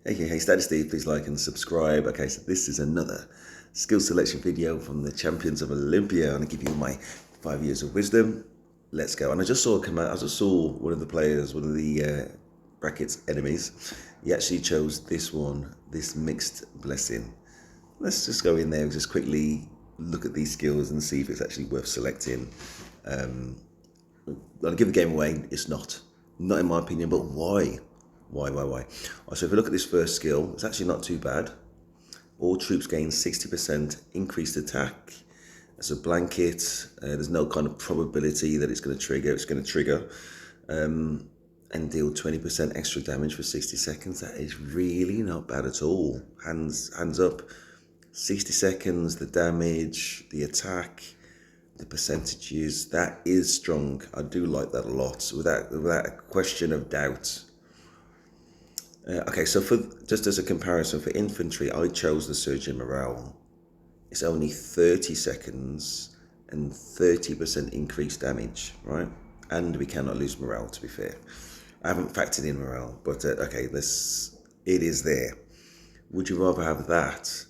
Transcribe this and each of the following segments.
Hey, Status Steve, please like and subscribe. Okay, so this is another skill selection video from the champions of Olympia. I'm going to give you my 5 years of wisdom. Let's go. And I just saw one of the players, one of the brackets enemies. He actually chose this one, this mixed blessing. Let's just go in there and just quickly look at these skills and see if it's actually worth selecting. I'll give the game away. It's not in my opinion, but why? Why? So if we look at this first skill, it's actually not too bad. All troops gain 60% increased attack. It's a blanket. There's no kind of probability that it's going to trigger. It's going to trigger. And deal 20% extra damage for 60 seconds. That is really not bad at all. Hands up. 60 seconds, the damage, the attack, the percentages, that is strong. I do like that a lot, without a question of doubt. Okay, so just as a comparison, for infantry, I chose the Surge in Morale. It's only 30 seconds and 30% increased damage, right? And we cannot lose morale, to be fair. I haven't factored in morale, but okay, it is there. Would you rather have that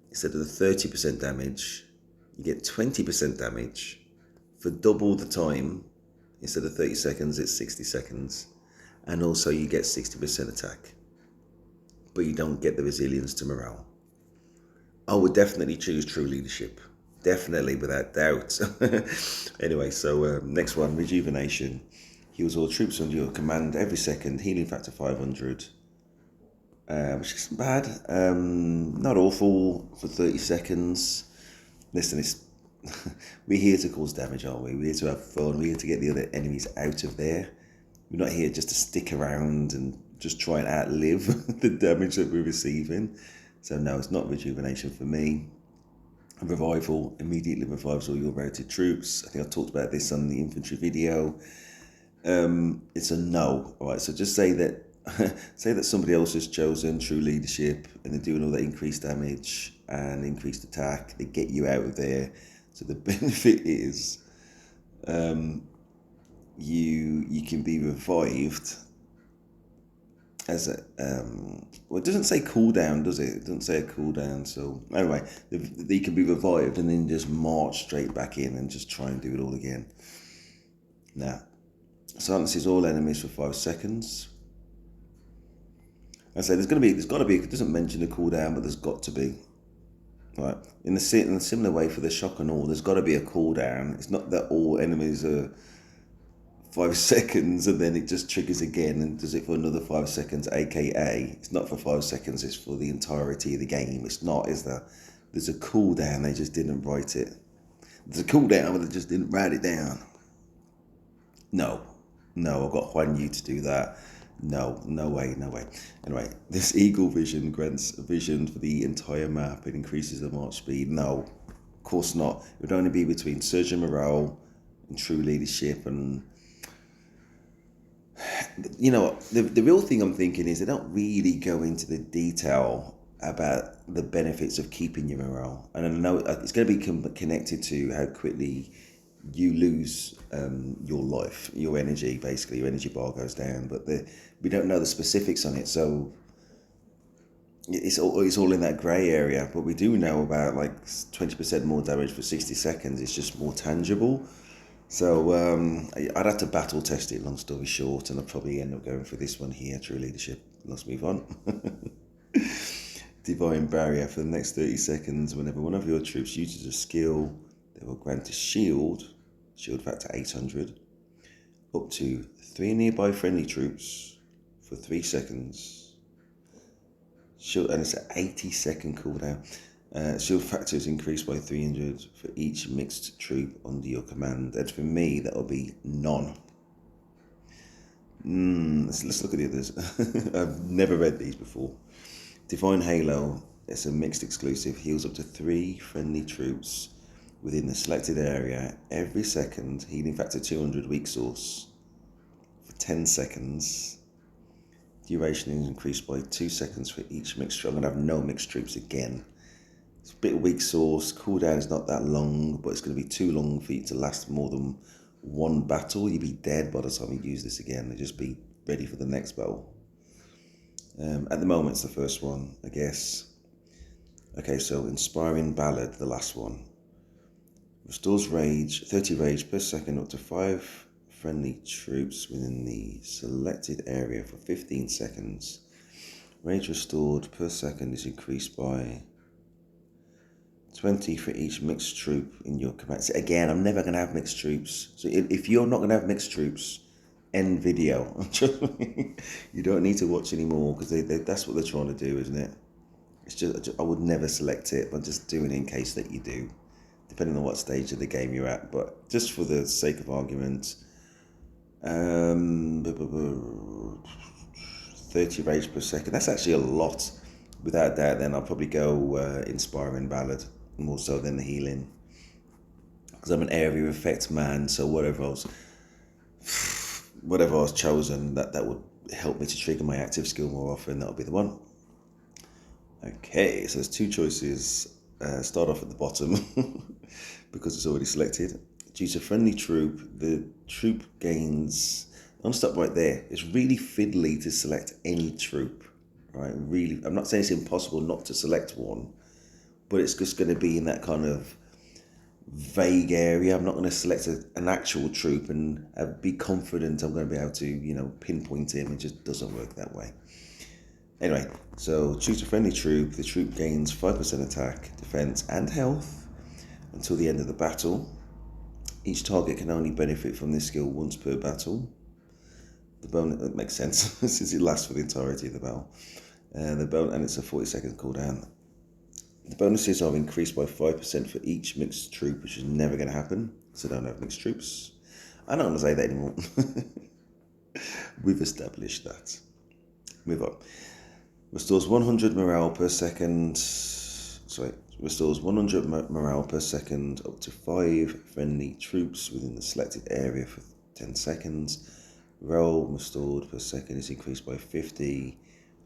instead of the 30% damage? You get 20% damage for double the time. Instead of 30 seconds, it's 60 seconds. And also you get 60% attack. But you don't get the resilience to morale. I would definitely choose True Leadership. Definitely, without doubt. Anyway, so next one, Rejuvenation. Heals all troops under your command every second. Healing factor 500. Which isn't bad. Not awful for 30 seconds. Listen, we're here to cause damage, aren't we? We're here to have fun. We're here to get the other enemies out of there. We're not here just to stick around and just try and outlive the damage that we're receiving. So no, it's not Rejuvenation for me. Revival immediately revives all your routed troops. I think I talked about this on the infantry video. It's a no. All right, so just say that somebody else has chosen True Leadership and they're doing all that increased damage and increased attack. They get you out of there. So the benefit is you can be revived as a well, it doesn't say cooldown, does it? It doesn't say a cooldown. So anyway, they can be revived and then just march straight back in and just try and do it all again. Now, silences all enemies for 5 seconds. I say there's got to be. It doesn't mention a cooldown, but there's got to be. Right. In a similar way for the shock and awe, there's got to be a cooldown. It's not that all enemies are 5 seconds and then it just triggers again and does it for another 5 seconds, aka it's not for 5 seconds, it's for the entirety of the game. It's not, is there? There's a cooldown, they just didn't write it. There's a cooldown, but they just didn't write it down. No, I've got Huan Yu to do that. No way. Anyway, this Eagle Vision grants vision for the entire map. It increases the march speed. No, of course not. It would only be between Surge and Morale and True Leadership. And you know, the real thing I'm thinking is they don't really go into the detail about the benefits of keeping your morale. And I know it's going to be connected to how quickly you lose your life, your energy. Basically, your energy bar goes down. But we don't know the specifics on it, so it's all in that grey area. But we do know about like 20% more damage for 60 seconds. It's just more tangible. So I'd have to battle test it, long story short, and I'll probably end up going for this one here, True Leadership. Let's move on. Divine Barrier. For the next 30 seconds, whenever one of your troops uses a skill, they will grant a shield factor 800, up to 3 nearby friendly troops for 3 seconds. Shield, and it's an 80-second cooldown. Shield factor is increased by 300 for each mixed troop under your command. And for me, that'll be none. Let's look at the others. I've never read these before. Divine Halo, it's a mixed exclusive. Heals up to 3 friendly troops within the selected area every second. Healing factor 200, weak source for 10 seconds. Duration is increased by 2 seconds for each mixed troop. I'm going to have no mixed troops again. It's a bit of weak source. Cooldown is not that long, but it's going to be too long for you to last more than one battle. You'll be dead by the time you use this again. You'll just be ready for the next battle. At the moment, it's the first one, I guess. Okay, so inspiring ballad, the last one. Restores rage, 30 rage per second up to 5 friendly troops within the selected area for 15 seconds. Rage restored per second is increased by 20 for each mixed troop in your command. So again, I'm never going to have mixed troops. So if you're not going to have mixed troops, end video. You don't need to watch anymore, because that's what they're trying to do, isn't it? It's just, I would never select it, but just doing it in case that you do, depending on what stage of the game you're at. But just for the sake of argument, 30 rage per second. That's actually a lot. Without that, then I'll probably go inspiring ballad more so than the healing, because I'm an area effect man. So whatever I was chosen, that would help me to trigger my active skill more often. That'll be the one. Okay, so there's two choices. Start off at the bottom because it's already selected. Choose a friendly troop. The troop gains. I'm gonna stop right there. It's really fiddly to select any troop, right? Really, I'm not saying it's impossible not to select one, but it's just going to be in that kind of vague area. I'm not going to select an actual troop and be confident I'm going to be able to, pinpoint him. It just doesn't work that way. Anyway, so choose a friendly troop. The troop gains 5% attack, defense, and health until the end of the battle. Each target can only benefit from this skill once per battle. The bonus, that makes sense since it lasts for the entirety of the battle. And it's a 40-second cooldown. The bonuses are increased by 5% for each mixed troop, which is never going to happen, so don't have mixed troops. I'm not going to say that anymore. We've established that. Move on. Restores 100 morale per second. Restores 100 morale per second up to 5 friendly troops within the selected area for 10 seconds. Morale restored per second is increased by 50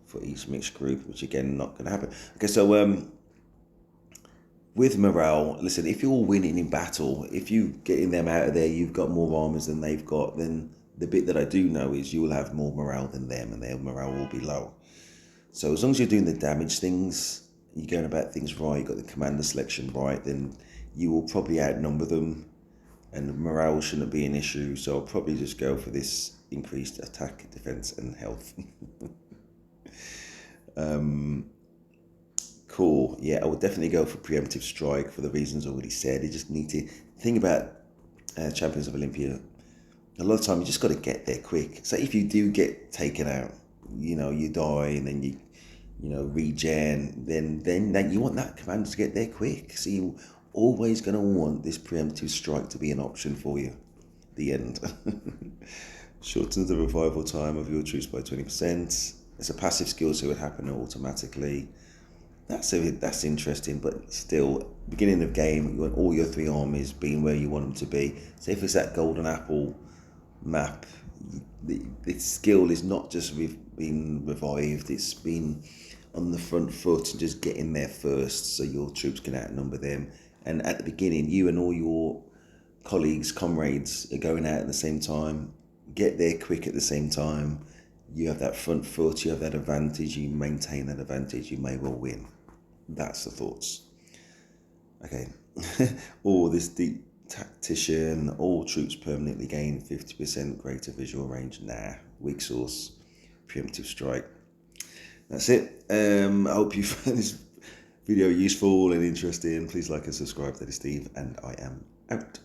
for each mixed group, which again, not going to happen. Okay, so with morale, listen, if you're winning in battle, if you getting them out of there, you've got more armors than they've got, then the bit that I do know is you will have more morale than them, and their morale will be low. So as long as you're doing the damage things, you're going about things right, you've got the commander selection right, then you will probably outnumber them, and morale shouldn't be an issue. So I'll probably just go for this increased attack, defense, and health. Cool. Yeah, I would definitely go for preemptive strike for the reasons already said. You just need to think about Champions of Olympia. A lot of time you just got to get there quick. So if you do get taken out, you die and then you regen, then you want that commander to get there quick. So you're always going to want this preemptive strike to be an option for you. The end. Shortens the revival time of your troops by 20%. It's a passive skill, so it would happen automatically. That's interesting, but still, beginning of game, you want all your 3 armies being where you want them to be. So if it's that golden apple map, the skill is not just being revived, it's been on the front foot and just getting there first so your troops can outnumber them. And at the beginning, you and all your colleagues, comrades are going out at the same time. Get there quick at the same time. You have that front foot, you have that advantage, you maintain that advantage, you may well win. That's the thoughts. Okay. This deep tactician, all troops permanently gain 50% greater visual range. Nah, weak source, preemptive strike. That's it. I hope you found this video useful and interesting. Please like and subscribe. That is Steve, and I am out.